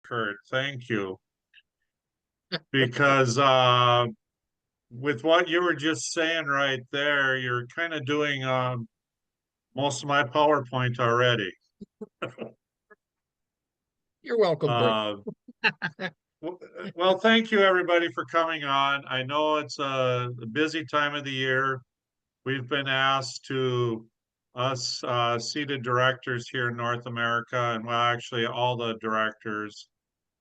Kurt. Thank you. Because with what you were just saying right there, you're kind of doing most of my PowerPoint already. You're welcome, Bert. Uh, well, thank you everybody for coming on. I know it's a busy time of the year. We've been asked to us seated directors here in North America, and well, actually all the directors,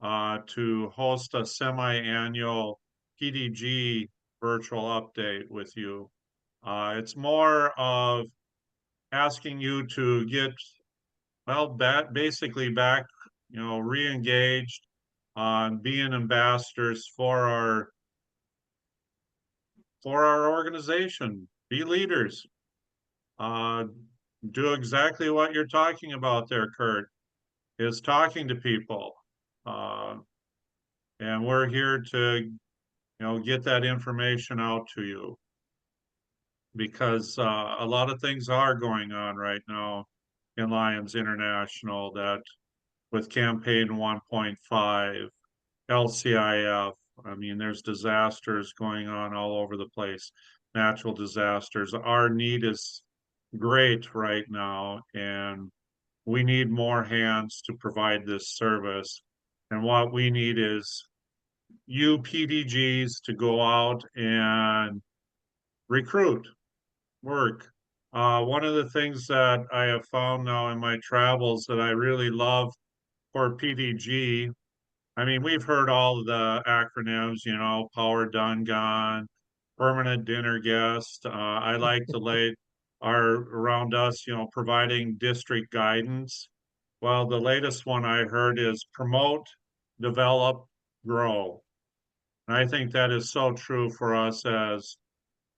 to host a semi-annual PDG virtual update with you. It's more of asking you to get, well, basically back, re-engaged on being ambassadors for our organization. Be leaders. Uh, do exactly what you're talking about there, Kurt, is talking to people. Uh, and we're here to get that information out to you because a lot of things are going on right now in Lions International that with campaign 1.5, LCIF, I mean, there's disasters going on all over the place, natural disasters. Our need is great right now, and we need more hands to provide this service. And what we need is you PDGs to go out and recruit, work. One of the things that I have found now in my travels that I really love for PDG, I mean, we've heard all of the acronyms, Power Done Gone, Permanent Dinner Guest. I like to lay our around us, providing district guidance. Well, the latest one I heard is promote, develop, grow. And I think that is so true for us as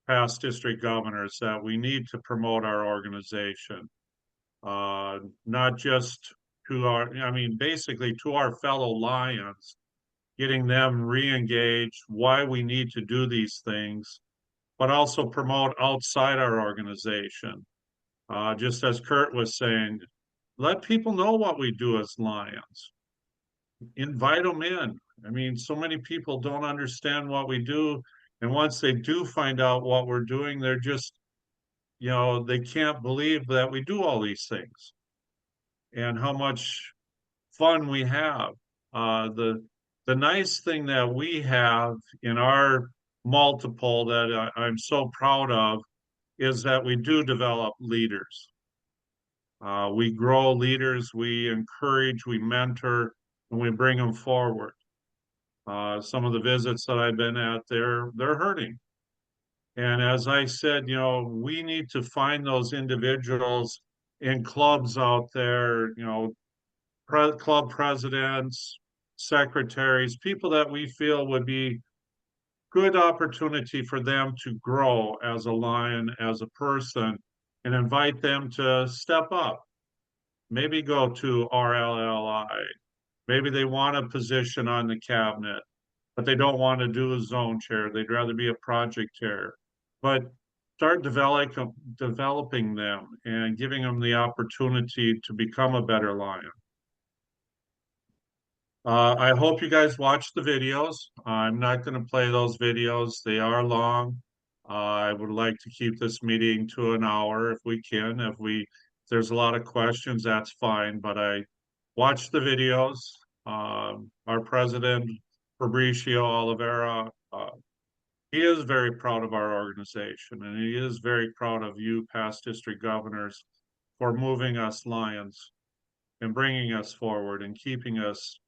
past district governors that we need to promote our organization, not just to I mean, basically to our fellow Lions, getting them re-engaged, why we need to do these things, but also promote outside our organization. Just as Kurt was saying, let people know what we do as Lions. Invite them in. I mean, so many people don't understand what we do. And once they do find out what we're doing, they're just, they can't believe that we do all these things and how much fun we have. The nice thing that we have in our multiple that I'm so proud of is that we do develop leaders. We grow leaders, we encourage, we mentor, and we bring them forward. Some of the visits that I've been at, they're hurting. And as I said, we need to find those individuals in clubs out there, club presidents, secretaries, people that we feel would be good opportunity for them to grow as a Lion, as a person, and invite them to step up. Maybe go to RLLI. Maybe they want a position on the cabinet, but they don't want to do a zone chair. They'd rather be a project chair. But start developing them and giving them the opportunity to become a better Lion. I hope you guys watch the videos. I'm not going to play those videos. They are long. I would like to keep this meeting to an hour if we can. If there's a lot of questions, that's fine. But I watch the videos. Our president, Fabricio Oliveira, he is very proud of our organization, and he is very proud of you, past district governors, for moving us Lions and bringing us forward and keeping us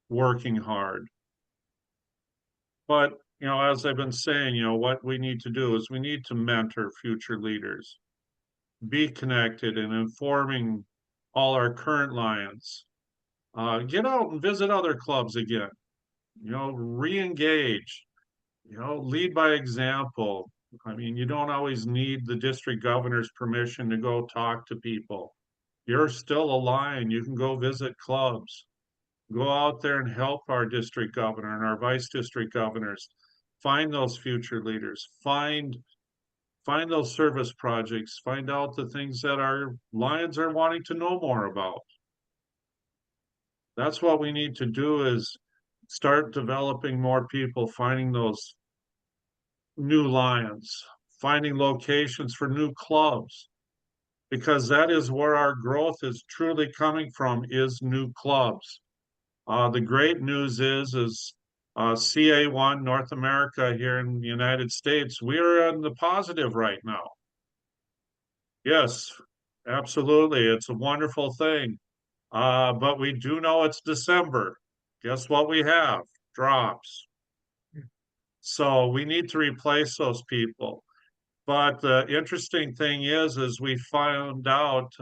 working hard. But, as I've been saying, what we need to do is we need to mentor future leaders, be connected and informing all our current Lions. Get out and visit other clubs again, re-engage, lead by example. I mean, you don't always need the district governor's permission to go talk to people. You're still a Lion. You can go visit clubs. Go out there and help our district governor and our vice district governors. Find those future leaders. Find those service projects. Find out the things that our Lions are wanting to know more about. That's what we need to do is start developing more people, finding those new lions, finding locations for new clubs, because that is where our growth is truly coming from, is new clubs. The great news is CA1 North America here in the United States, we are in the positive right now. Yes, absolutely. It's a wonderful thing. But we do know it's December. Guess what we have? Drops. So we need to replace those people. But the interesting thing is we found out,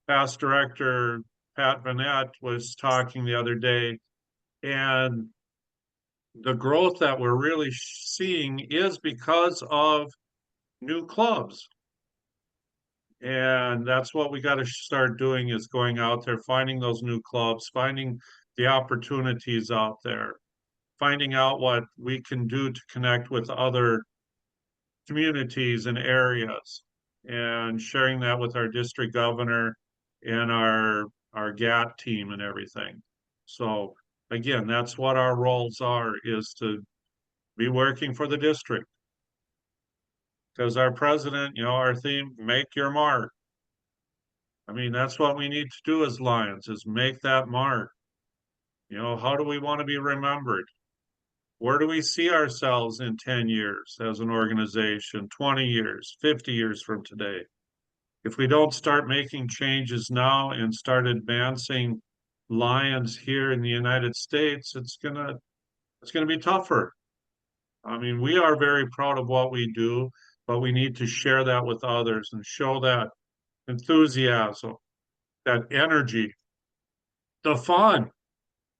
past director Pat Vanette was talking the other day, and the growth that we're really seeing is because of new clubs. And that's what we got to start doing, is going out there, finding those new clubs, finding the opportunities out there, finding out what we can do to connect with other communities and areas, and sharing that with our district governor and our GAT team and everything. So again, that's what our roles are, is to be working for the district. Because our president, our theme, make your mark. I mean, that's what we need to do as Lions, is make that mark. How do we want to be remembered? Where do we see ourselves in 10 years as an organization, 20 years, 50 years from today? If we don't start making changes now and start advancing Lions here in the United States, it's gonna be tougher. I mean, we are very proud of what we do, but we need to share that with others and show that enthusiasm, that energy, the fun.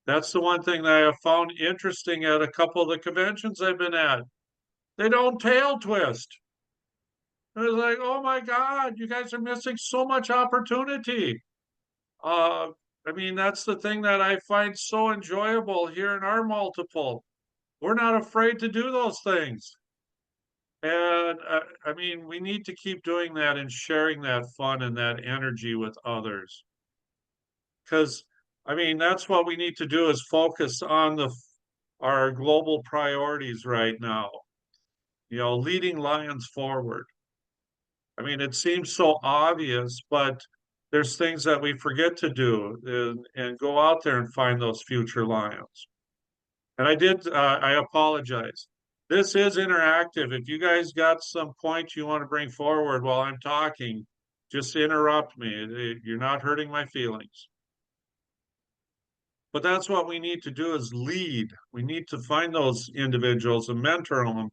That's the one thing that I have found interesting at a couple of the conventions I've been at. They don't tail twist. It was like, oh my God, you guys are missing so much opportunity. Uh, I mean, that's the thing that I find so enjoyable here in our multiple. We're not afraid to do those things. And I mean, we need to keep doing that and sharing that fun and that energy with others. Because, I mean, that's what we need to do, is focus on our global priorities right now, leading Lions forward. I mean, it seems so obvious, but there's things that we forget to do, and go out there and find those future Lions. And I apologize. This is interactive. If you guys got some points you want to bring forward while I'm talking, just interrupt me. You're not hurting my feelings. But that's what we need to do, is lead. We need to find those individuals and mentor them,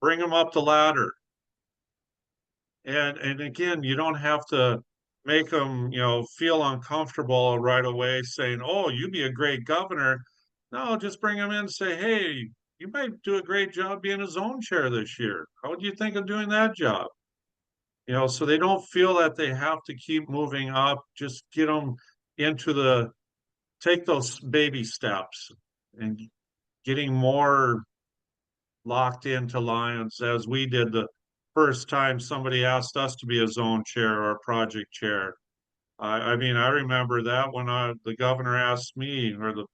bring them up the ladder. And again, you don't have to make them, feel uncomfortable right away saying, "Oh, you'd be a great governor." No, just bring them in and say, "Hey, you might do a great job being a zone chair this year. How would you think of doing that job?" So they don't feel that they have to keep moving up. Just get them take those baby steps and getting more locked into Lions, as we did the first time somebody asked us to be a zone chair or a project chair. I mean, I remember that when the governor asked me, or the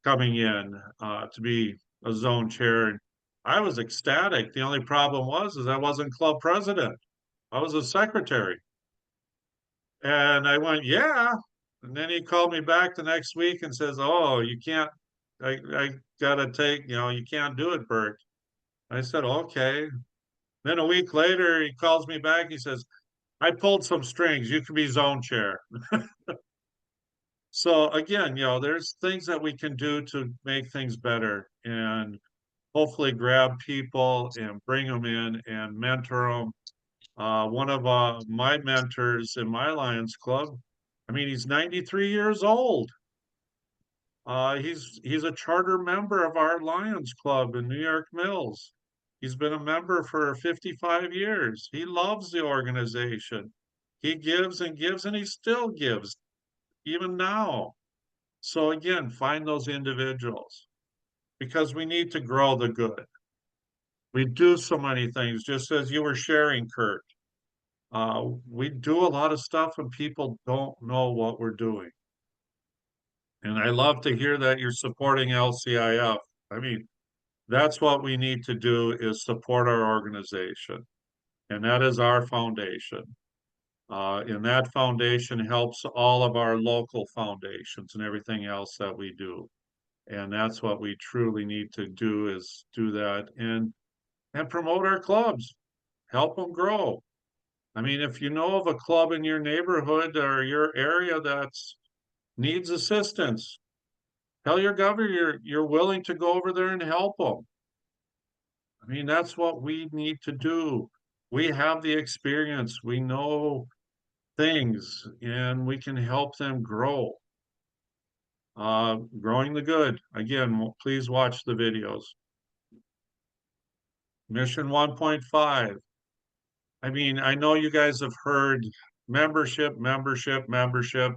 coming in, to be a zone chair, and I was ecstatic. The only problem is I wasn't club president. I was a secretary. And I went, yeah. And then he called me back the next week and says, "Oh, you can't, I gotta take, you can't do it, Bert." I said, "Okay." Then a week later, he calls me back. He says, "I pulled some strings. You can be zone chair." So again, there's things that we can do to make things better, and hopefully grab people and bring them in and mentor them. One of my mentors in my Lions Club, I mean, he's 93 years old. He's a charter member of our Lions Club in New York Mills. He's been a member for 55 years. He loves the organization. He gives and gives, and he still gives, even now. So again, find those individuals, because we need to grow the good. We do so many things, just as you were sharing, Kurt. We do a lot of stuff and people don't know what we're doing. And I love to hear that you're supporting LCIF. I mean, that's what we need to do is support our organization. And that is our foundation. And that foundation helps all of our local foundations and everything else that we do. And that's what we truly need to do is do that and promote our clubs, help them grow. I mean, if you know of a club in your neighborhood or your area that's needs assistance, tell your governor you're willing to go over there and help them. I mean, that's what we need to do. We have the experience, we know things, and we can help them grow. Growing the good. Again, please watch the videos. Mission 1.5. I mean, I know you guys have heard membership, membership, membership,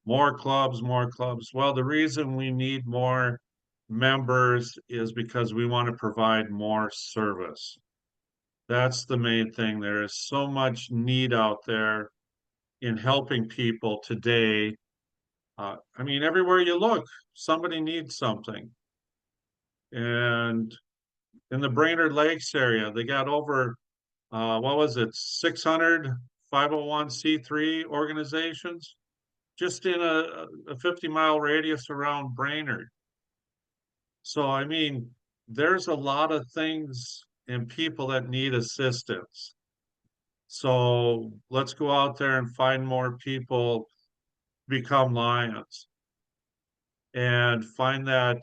more clubs, more clubs. Well, the reason we need more members is because we want to provide more service. That's the main thing. There is so much need out there in helping people today. I mean, everywhere you look, somebody needs something. And in the Brainerd Lakes area, they got over, what was it, 600 501c3 organizations just in a 50-mile radius around Brainerd. So, I mean, there's a lot of things and people that need assistance. So let's go out there and find more people become lions and find that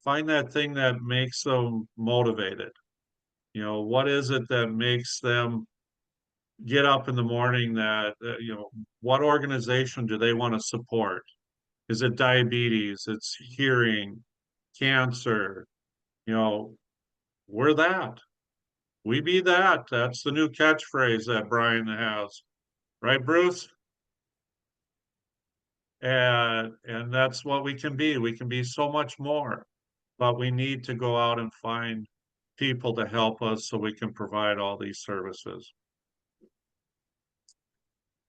thing that makes them motivated. You know, what is it that makes them get up in the morning that, what organization do they want to support? Is it diabetes? It's hearing, cancer, you know, we're that. We be that. That's the new catchphrase that Brian has. Right, Bruce? And that's what we can be. We can be so much more, but we need to go out and find people to help us so we can provide all these services.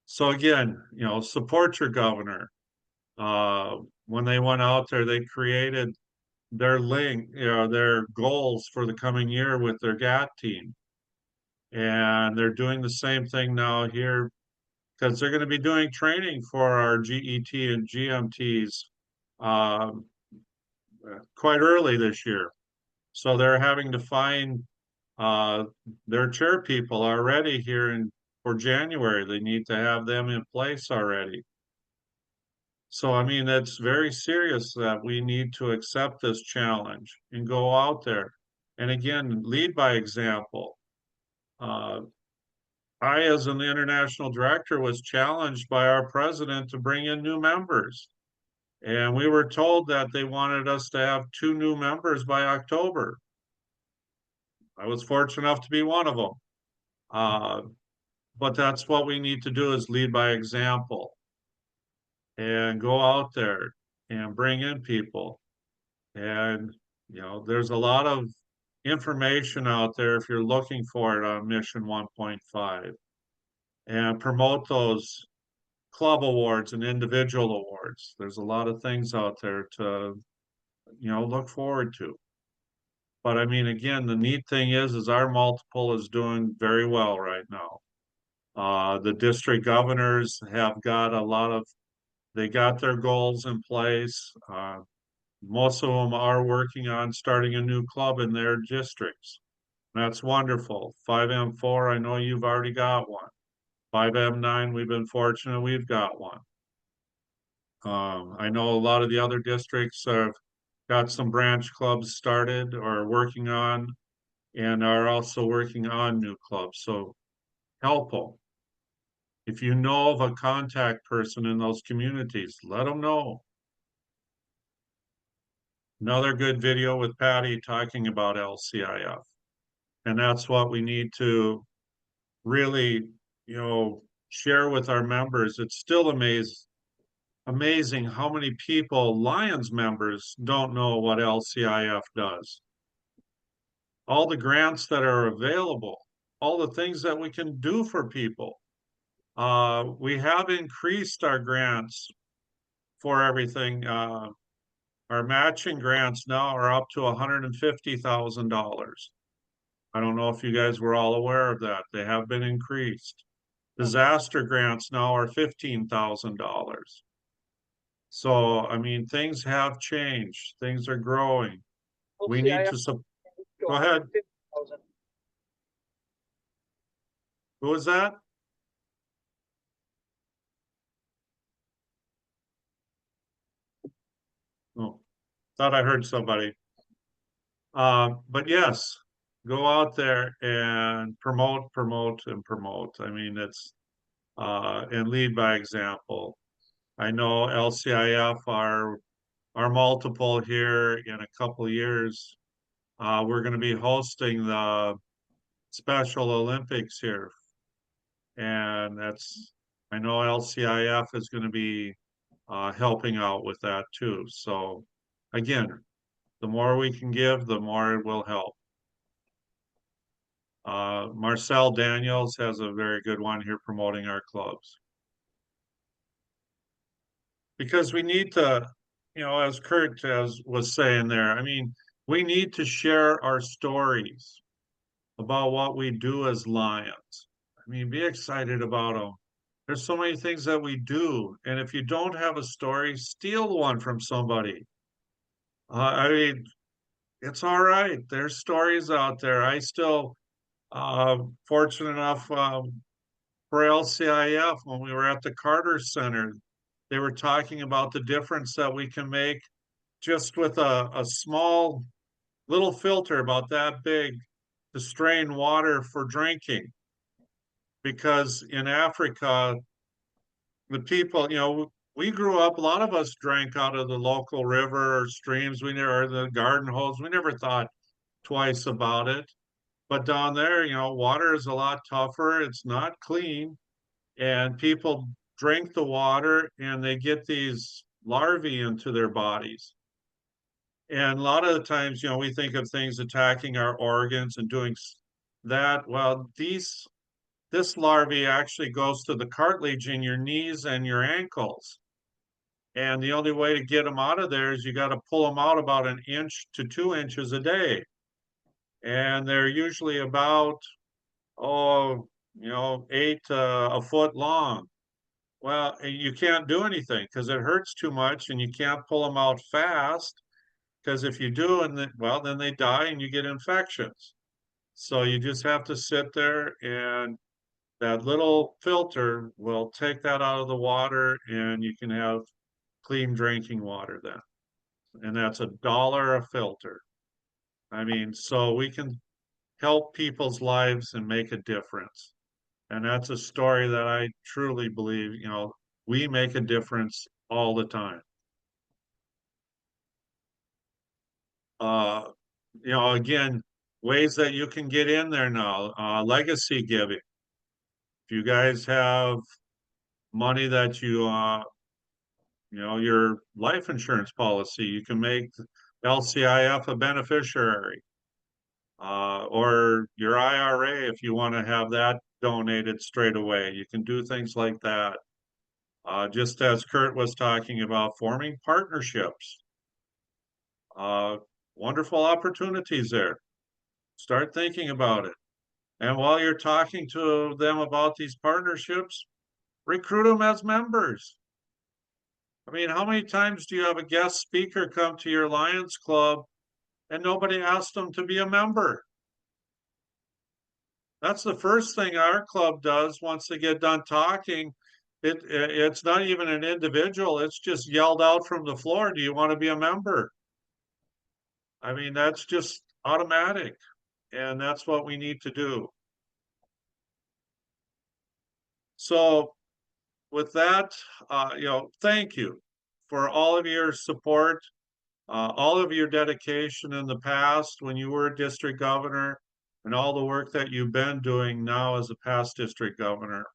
So again, support your governor. When they went out there, they created their their goals for the coming year with their GAT team. And they're doing the same thing now here because they're going to be doing training for our GET and GMTs um, quite early this year. So they're having to find uh, their chair people already here for January. They need to have them in place already. So, I mean, it's very serious that we need to accept this challenge and go out there. And again, lead by example. Uh, I, as an international director, was challenged by our president to bring in new members. And we were told that they wanted us to have 2 new members by October. I was fortunate enough to be one of them. Uh, but that's what we need to do is lead by example and go out there and bring in people. And, there's a lot of information out there if you're looking for it on Mission 1.5 and promote those club awards and individual awards. There's a lot of things out there to, look forward to. But I mean, again, the neat thing is our multiple is doing very well right now. The district governors have got they got their goals in place. Most of them are working on starting a new club in their districts. That's wonderful. 5M4, I know you've already got one. 5M9, we've been fortunate, we've got one. I know a lot of the other districts have got some branch clubs started or working on and are also working on new clubs. So help them. If you know of a contact person in those communities, let them know. Another good video with Patty talking about LCIF. And that's what we need to really, share with our members. It's still amazing how many people, Lions members, don't know what LCIF does. All the grants that are available, all the things that we can do for people. We have increased our grants for everything. Our matching grants now are up to $150,000. I don't know if you guys were all aware of that. They have been increased. Disaster grants now are $15,000. So, I mean, things have changed. Things are growing. We need LCIF to, go ahead. 150,000. Who was that? Oh, thought I heard somebody. But yes, go out there and promote, promote, and promote. I mean, and lead by example. I know LCIF are multiple here in a couple of years. We're going to be hosting the Special Olympics here, and I know LCIF is going to be helping out with that too. So again, the more we can give, the more it will help. Marcel Daniels has a very good one here promoting our clubs. Because we need to, as Kurt was saying there, I mean, we need to share our stories about what we do as Lions. I mean, be excited about them. There's so many things that we do. And if you don't have a story, steal one from somebody. I mean, it's all right. There's stories out there. I still, fortunate enough, for LCIF, when we were at the Carter Center, they were talking about the difference that we can make just with a small little filter about that big to strain water for drinking. Because in Africa, the people, we grew up, a lot of us drank out of the local river or streams, or the garden hose. We never thought twice about it. But down there, water is a lot tougher. It's not clean. And people drink the water and they get these larvae into their bodies. And a lot of the times, we think of things attacking our organs and doing that. Well, this larvae actually goes to the cartilage in your knees and your ankles. And the only way to get them out of there is you got to pull them out about 1 to 2 inches a day. And they're usually about, 8 to a foot long. Well, you can't do anything because it hurts too much and you can't pull them out fast because if you do, then they die and you get infections. So you just have to sit there and that little filter will take that out of the water and you can have clean drinking water then. And that's $1 a filter. I mean, so we can help people's lives and make a difference. And that's a story that I truly believe, we make a difference all the time. Uh, again, ways that you can get in there now, legacy giving. If you guys have money that your life insurance policy, you can make LCIF a beneficiary, or your IRA if you want to have that donated straight away. You can do things like that. Just as Kurt was talking about forming partnerships, uh, wonderful opportunities there. Start thinking about it. And while you're talking to them about these partnerships, recruit them as members. I mean, how many times do you have a guest speaker come to your Lions Club and nobody asked them to be a member? That's the first thing our club does once they get done talking. It's not even an individual, it's just yelled out from the floor, do you want to be a member? I mean, that's just automatic, and that's what we need to do. So with that, thank you for all of your support, all of your dedication in the past when you were a district governor, and all the work that you've been doing now as a past district governor.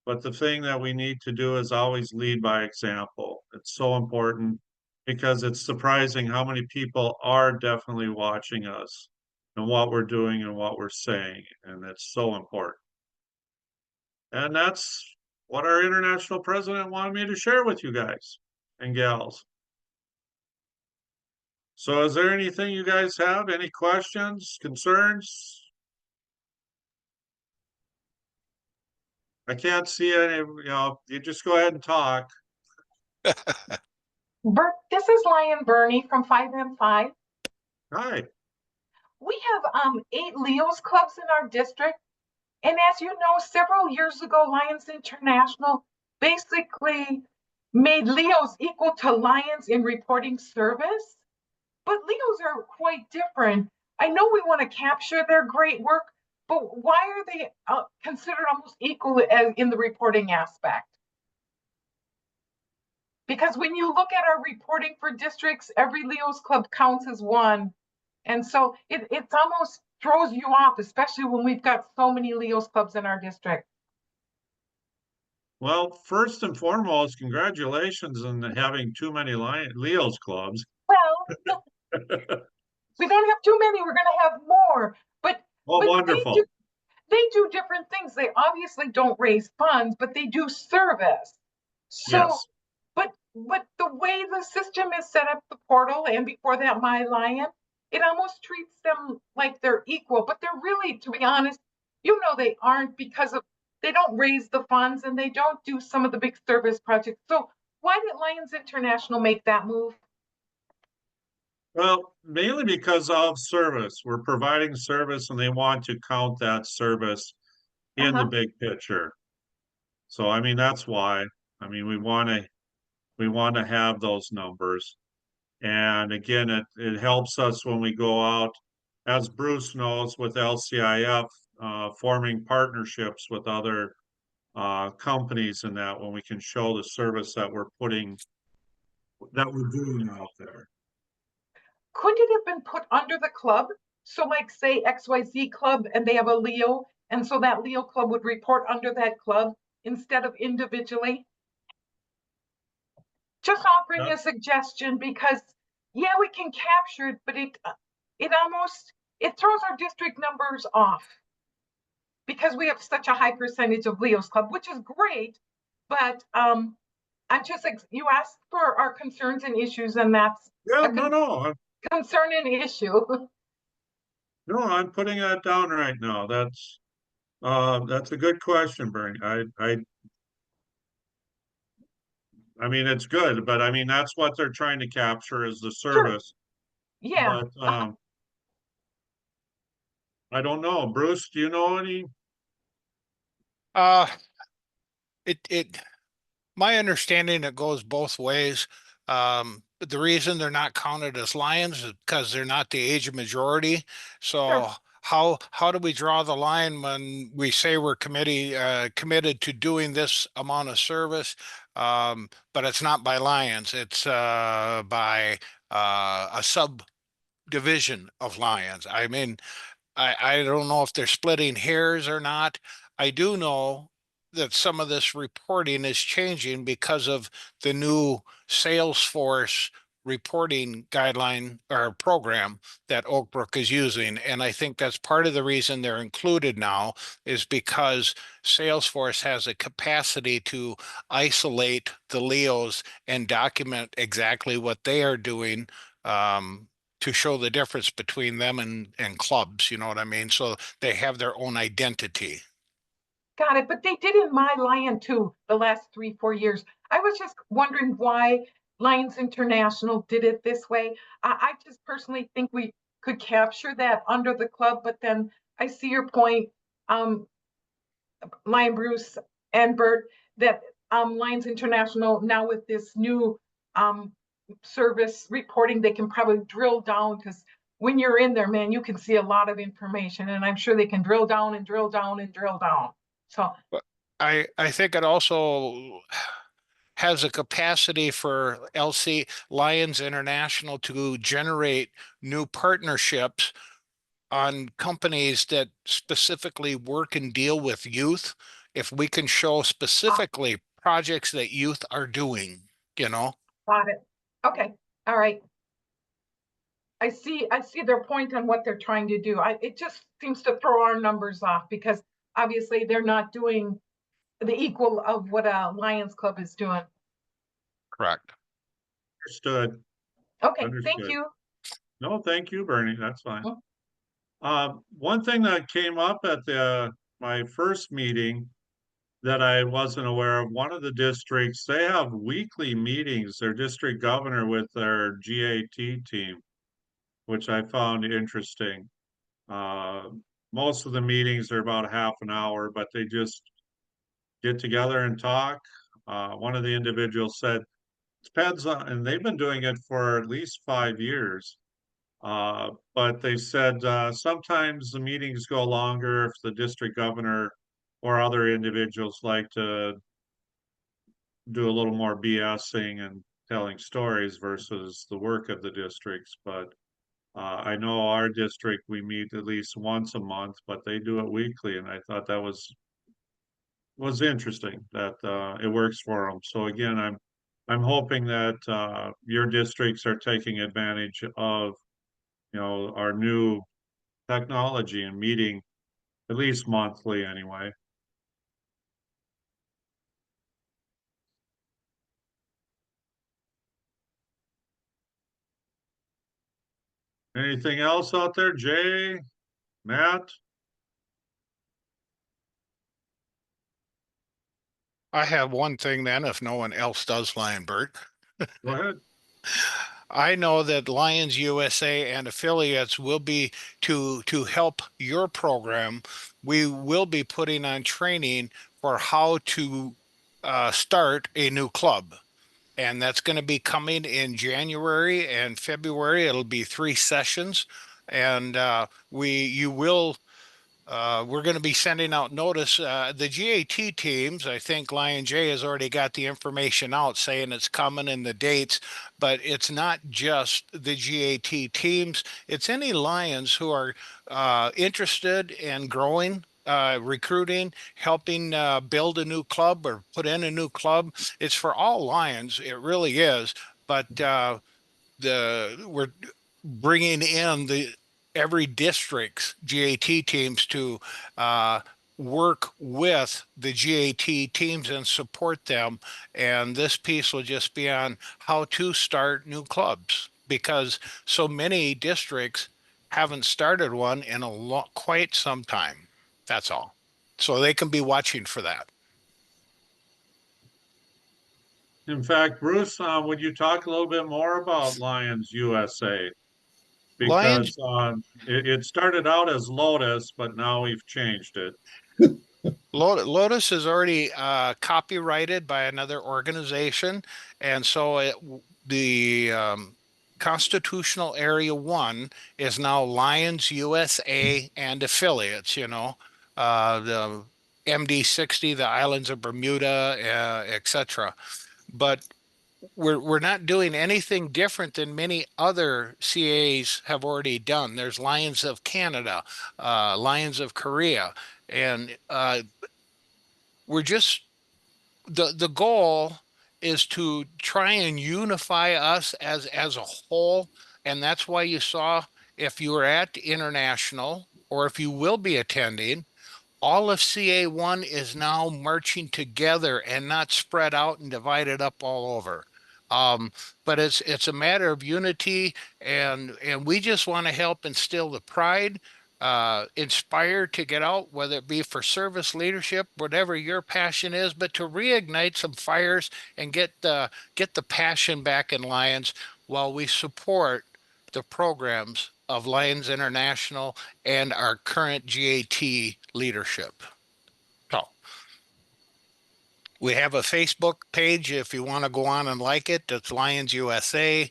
But the thing that we need to do is always lead by example. It's so important because it's surprising how many people are definitely watching us and what we're doing and what we're saying. And it's so important. And that's what our international president wanted me to share with you guys. and gals. So is there anything you guys have? Any questions, concerns? I can't see any, you just go ahead and talk. Bert, this is Lion Bernie from 5M5. Hi. We have 8 Leos clubs in our district. And as you know, several years ago, Lions International basically made Leos equal to Lions in reporting service. But Leos are quite different. I know we want to capture their great work, but why are they considered almost equal as in the reporting aspect? Because when you look at our reporting for districts, every Leos club counts as one. And so it almost throws you off, especially when we've got so many Leos clubs in our district. Well, first and foremost, congratulations on having too many Leo's clubs. Well, we don't have too many, we're gonna have more. But Oh, but wonderful. they do different things. They obviously don't raise funds, but they do service. So Yes. but the way the system is set up, the portal, and before that, My Lion, it almost treats them like they're equal, but they're really, to be honest, they aren't because of they don't raise the funds and they don't do some of the big service projects. So why did Lions International make that move? Well, mainly because of service. We're providing service and they want to count that service in the Uh-huh. big picture. So, I mean, that's why. I mean, we want to have those numbers. And again, it helps us when we go out, as Bruce knows, with LCIF, forming partnerships with other companies and that when we can show the service that we're doing out there. Couldn't it have been put under the club? So like say XYZ club and they have a Leo, and so that Leo club would report under that club instead of individually? Just offering That, a suggestion because yeah, we can capture it, but it almost it throws our district numbers off because we have such a high percentage of Leos club, which is great. But I'm just you asked for our concerns and issues, and that's yeah, a no, concern and issue. no, I'm putting that down right now. That's a good question, Bernie. I mean, it's good, but I mean, that's what they're trying to capture is the Sure. service. Yeah. But I don't know. Bruce, do you know any? Uh, it my understanding it goes both ways. But the reason they're not counted as lions is because they're not the age of majority. Sure. So how do we draw the line when we say we're committed to doing this amount of service? But it's not by lions, it's by a subdivision of lions. I mean, I don't know if they're splitting hairs or not. I do know that some of this reporting is changing because of the new Salesforce reporting guideline or program that Oak Brook is using. And I think that's part of the reason they're included now is because Salesforce has a capacity to isolate the Leos and document exactly what they are doing. To show the difference between them and clubs, you know what I mean? So they have their own identity. Got it. But they did in My Lion too the last 3, 4 years. I was just wondering why Lions International did it this way. I just personally think we could capture that under the club, but then I see your point, um, Lion Bruce and Bert, that Lions International now with this new um, service reporting, they can probably drill down because when you're in there, man, you can see a lot of information, and I'm sure they can drill down and drill down and drill down. So But I think it also has a capacity for LC Lions International to generate new partnerships on companies that specifically work and deal with youth. If we can show specifically projects that youth are doing, you know. got it. Okay, all right. I see their point on what they're trying to do. It just seems to throw our numbers off because obviously they're not doing the equal of what a Lions Club is doing. Correct. Understood, Okay, thank understood. you. No, thank you, Bernie, that's fine. Mm. One thing that came up at my first meeting that I wasn't aware of, one of the districts, they have weekly meetings, their district governor with their GAT team, which I found interesting. Uh, Most of the meetings are about half an hour, but they just get together and talk. One of the individuals said, depends on, and they've been doing it for at least 5 years. But they said sometimes the meetings go longer if the district governor or other individuals like to do a little more BSing and telling stories versus the work of the districts. But I know our district, we meet at least once a month, but they do it weekly, and I thought that was interesting that it works for them. So again, I'm hoping that your districts are taking advantage of our new technology and meeting at least monthly anyway. Anything else out there, Jay, Matt? I have one thing then, if no one else does, Lion Bert. Go ahead. I know that Lions USA and affiliates will be to help your program. We will be putting on training for how to start a new club. And that's going to be coming in January and February. It'll be 3 sessions. And you will we're going to be sending out notice. The GAT teams, I think Lion J has already got the information out saying it's coming and the dates, but it's not just the GAT teams. It's any Lions who are interested in growing, recruiting, helping build a new club or put in a new club. It's for all Lions. It really is. But we're bringing in the every district's GAT teams to uh, work with the GAT teams and support them. And this piece will just be on how to start new clubs because so many districts haven't started one in quite some time. That's all. So they can be watching for that. In fact, Bruce, would you talk a little bit more about Lions USA? Lions Because it started out as Lotus, but now we've changed it. Lotus is already copyrighted by another organization, and so the Constitutional Area 1 is now Lions USA and affiliates, the MD60, the Islands of Bermuda, etc. But we're not doing anything different than many other CAs have already done. There's Lions of Canada, Lions of Korea, and we're just the goal is to try and unify us as a whole, and that's why you saw if you were at international or if you will be attending, all of CA1 is now marching together and not spread out and divided up all over. Um, but it's a matter of unity, and we just want to help instill the pride, inspire to get out, whether it be for service leadership, whatever your passion is, but to reignite some fires and get the passion back in Lions while we support the programs of Lions International and our current GAT leadership. So we have a Facebook page if you want to go on and like it. That's Lions USA.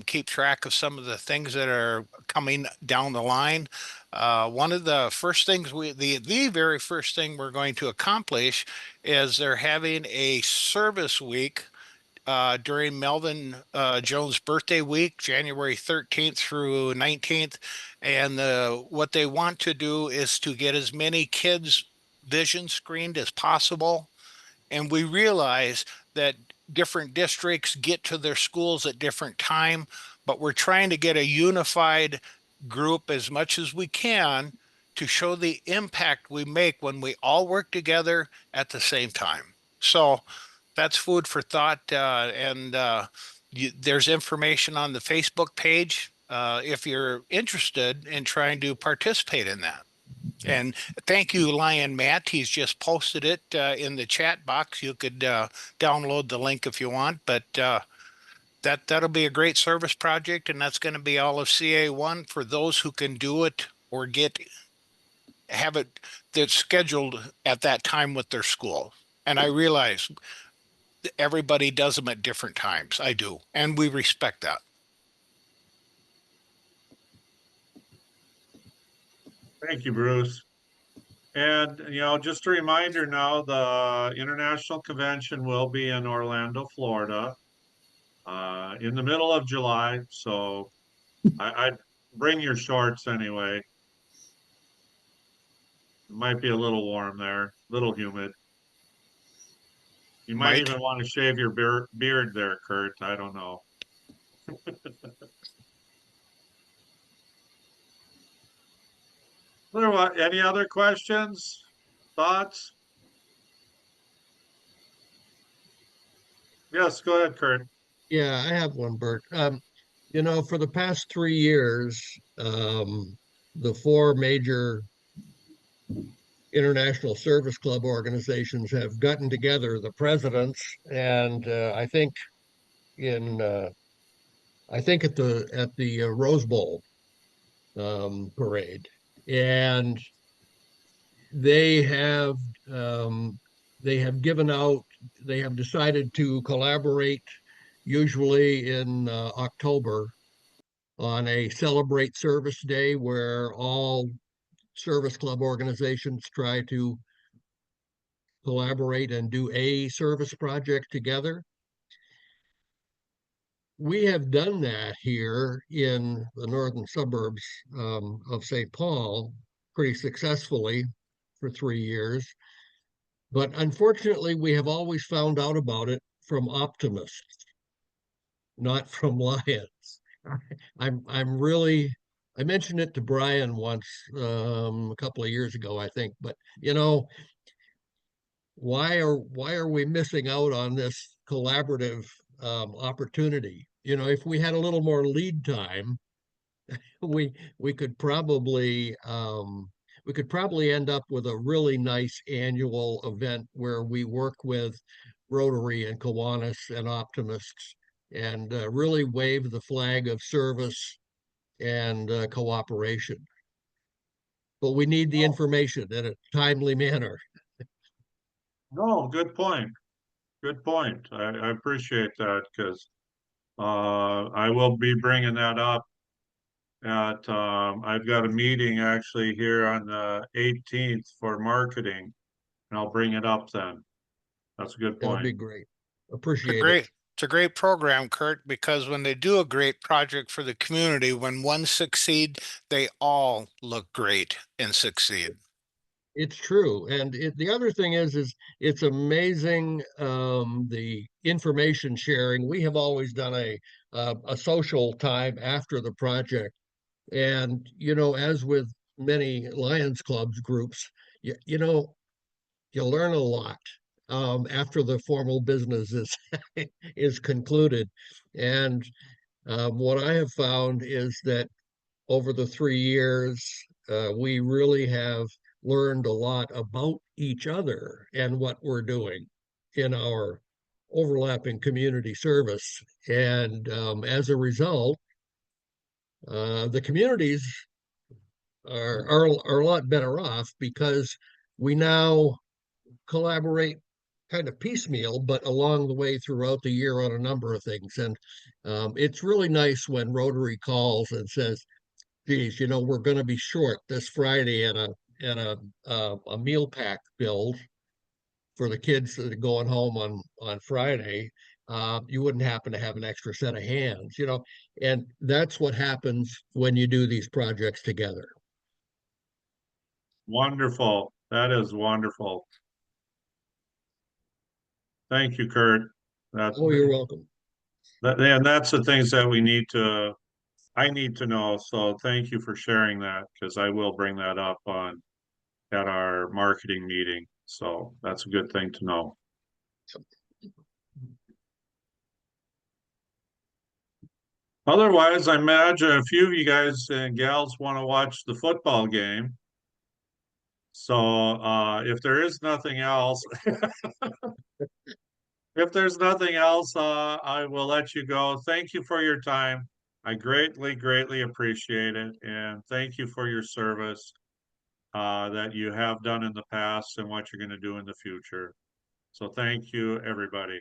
Keep track of some of the things that are coming down the line. One of the first things the very first thing we're going to accomplish is they're having a service week during Melvin Jones' birthday week, January 13th through 19th. And what they want to do is to get as many kids vision screened as possible. And we realize that different districts get to their schools at different time, but we're trying to get a unified group as much as we can to show the impact we make when we all work together at the same time. So that's food for thought. And there's information on the Facebook page if you're interested in trying to participate in that. And thank you, Lion Matt. He's just posted it in the chat box. You could download the link if you want, but that'll be a great service project, and that's going to be all of CA1 for those who can do it or have it that's scheduled at that time with their school. And I realize everybody does them at different times. I do, and we respect that. Thank you, Bruce. And, just a reminder now, the International Convention will be in Orlando, Florida, in the middle of July. So I'd bring your shorts anyway. It might be a little warm there, a little humid. You might Mike? even want to shave your beard there, Kurt. I don't know. Any other questions, thoughts? Yes, go ahead, Kurt. Yeah, I have one, Bert. For the past 3 years, the four major international service club organizations have gotten together, the presidents, and in I think at the Rose Bowl parade, and they have um, they have given out. They have decided to collaborate, usually in October, on a Celebrate Service Day where all service club organizations try to collaborate and do a service project together. We have done that here in the northern suburbs of St. Paul pretty successfully for 3 years. But unfortunately, we have always found out about it from optimists, not from lions. I'm really I mentioned it to Brian once a couple of years ago, I think, but why are we missing out on this collaborative opportunity? If we had a little more lead time, we we could probably we could probably end up with a really nice annual event where we work with Rotary and Kiwanis and Optimists and really wave the flag of service and cooperation. But we need the information in a timely manner. No, good point. Good point. I appreciate that because I will be bringing that up I've got a meeting actually here on the 18th for marketing, and I'll bring it up then. That's a good That'll point. be great. It's a Appreciate it. great program, Kurt, because when they do a great project for the community, when one succeed, they all look great and succeed. It's true. And the other thing is it's amazing the information sharing. We have always done a social time after the project. And, as with many Lions Clubs groups, you learn a lot after the formal business is is concluded. And what I have found is that over the 3 years, we really have learned a lot about each other and what we're doing in our overlapping community service. And as a result, the communities are a lot better off because we now collaborate kind of piecemeal, but along the way throughout the year on a number of things. And it's really nice when Rotary calls and says, geez, we're going to be short this Friday and a meal pack build for the kids that are going home on Friday. You wouldn't happen to have an extra set of hands, and that's what happens when you do these projects together. Wonderful. That is wonderful. Thank you, Kurt. Oh, you're welcome. And that's the things that I need to know. So thank you for sharing that because I will bring that up at our marketing meeting. So that's a good thing to know. Otherwise, I imagine a few of you guys and gals want to watch the football game. So if there is nothing else, if there's nothing else, I will let you go. Thank you for your time. I greatly, greatly appreciate it. And thank you for your service that you have done in the past and what you're going to do in the future. So thank you, everybody.